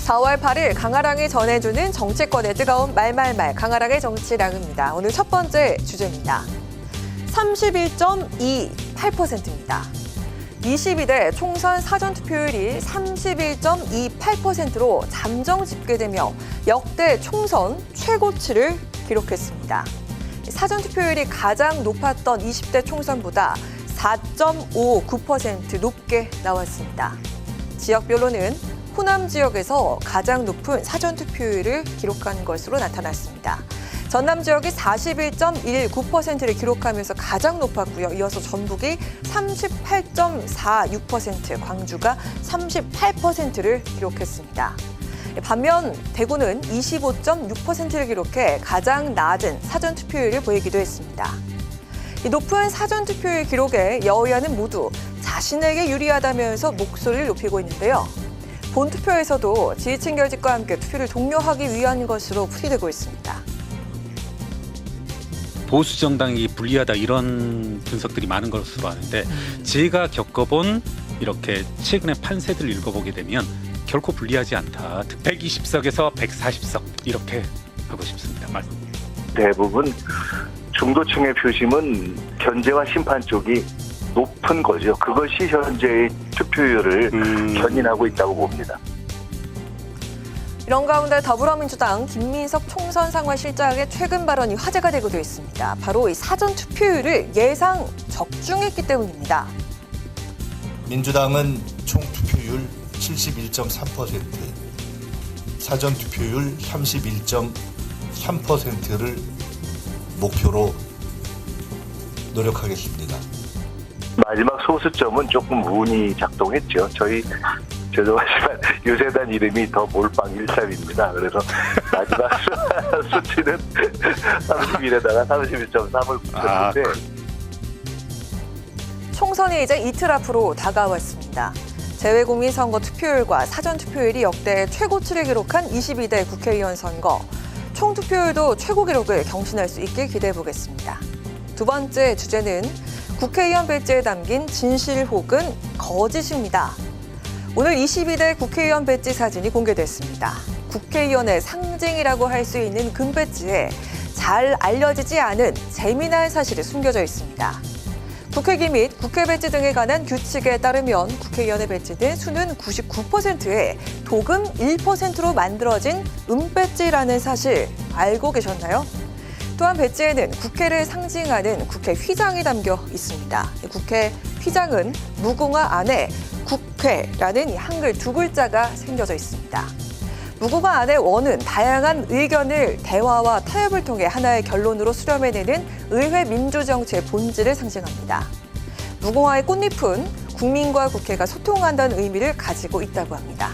4월 8일 강아랑이 전해주는 정치권의 뜨거운 말말말 강아랑의 정치랑입니다. 오늘 첫 번째 주제입니다. 31.28%입니다. 22대 총선 사전투표율이 31.28%로 잠정 집계되며 역대 총선 최고치를 기록했습니다. 사전투표율이 가장 높았던 20대 총선보다 4.59% 높게 나왔습니다. 지역별로는 호남 지역에서 가장 높은 사전투표율을 기록한 것으로 나타났습니다. 전남 지역이 41.19%를 기록하면서 가장 높았고요. 이어서 전북이 38.46%, 광주가 38%를 기록했습니다. 반면 대구는 25.6%를 기록해 가장 낮은 사전투표율을 보이기도 했습니다. 이 높은 사전투표율 기록에 여야는 모두 자신에게 유리하다면서 목소리를 높이고 있는데요. 본투표에서도 지지층 결집과 함께 투표를 독려하기 위한 것으로 풀이되고 있습니다. 보수 정당이 불리하다 이런 분석들이 많은 것으로 아는데 제가 겪어본 이렇게 최근의 판세들을 읽어보게 되면 결코 불리하지 않다. 120석에서 140석 이렇게 하고 싶습니다. 대부분 중도층의 표심은 견제와 심판 쪽이 높은 거죠. 그것이 현재의 투표율을 견인하고 있다고 봅니다. 이런 가운데 더불어민주당 김민석 총선상황실장의 최근 발언이 화제가 되고도 있습니다. 바로 이 사전투표율을 예상 적중했기 때문입니다. 민주당은 총투표율 71.3%, 사전투표율 31.3%를 목표로 노력하겠습니다. 마지막 소수점은 조금 운이 작동했죠. 죄송하지만 유세단 이름이 더 몰빵13입니다. 그래서 마지막 수치는 31에다가 31.3을 붙였는데 총선이 이제 이틀 앞으로 다가왔습니다. 재외국민선거 투표율과 사전투표율이 역대 최고치를 기록한 22대 국회의원 선거. 총투표율도 최고 기록을 경신할 수 있길 기대해보겠습니다. 두 번째 주제는 국회의원 배지에 담긴 진실 혹은 거짓입니다. 오늘 22대 국회의원 배지 사진이 공개됐습니다. 국회의원의 상징이라고 할 수 있는 금 배지에 잘 알려지지 않은 재미난 사실이 숨겨져 있습니다. 국회기 및 국회 배지 등에 관한 규칙에 따르면 국회의원의 배지는 수는 99%에 도금 1%로 만들어진 은배지라는 사실 알고 계셨나요? 또한 배지에는 국회를 상징하는 국회 휘장이 담겨 있습니다. 국회 휘장은 무궁화 안에 국회라는 이 한글 두 글자가 새겨져 있습니다. 무궁화 안의 원은 다양한 의견을 대화와 타협을 통해 하나의 결론으로 수렴해내는 의회 민주정치의 본질을 상징합니다. 무궁화의 꽃잎은 국민과 국회가 소통한다는 의미를 가지고 있다고 합니다.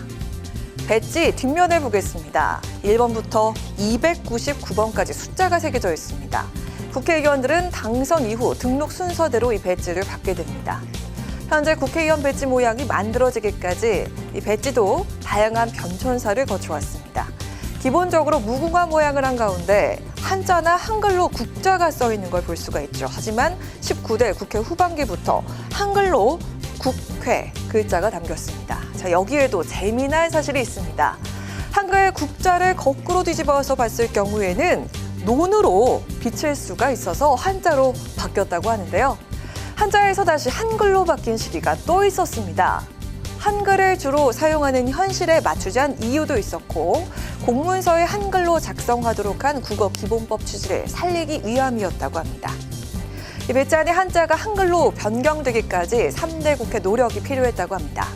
배지 뒷면을 보겠습니다. 1번부터 299번까지 숫자가 새겨져 있습니다. 국회의원들은 당선 이후 등록 순서대로 이 배지를 받게 됩니다. 현재 국회의원 배지 모양이 만들어지기까지 이 배지도 다양한 변천사를 거쳐왔습니다. 기본적으로 무궁화 모양을 한 가운데 한자나 한글로 국자가 써 있는 걸 볼 수가 있죠. 하지만 19대 국회 후반기부터 한글로 국회 글자가 담겼습니다. 자, 여기에도 재미난 사실이 있습니다. 한글 국자를 거꾸로 뒤집어서 봤을 경우에는 논으로 비칠 수가 있어서 한자로 바뀌었다고 하는데요. 한자에서 다시 한글로 바뀐 시기가 또 있었습니다. 한글을 주로 사용하는 현실에 맞추자는 이유도 있었고 공문서에 한글로 작성하도록 한 국어 기본법 취지를 살리기 위함이었다고 합니다. 이 배지 안에 한자가 한글로 변경되기까지 3대 국회 노력이 필요했다고 합니다.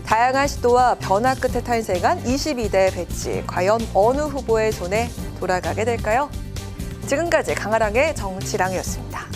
다양한 시도와 변화 끝에 탄생한 22대 배지, 과연 어느 후보의 손에 돌아가게 될까요? 지금까지 강아랑의 정치랑이었습니다.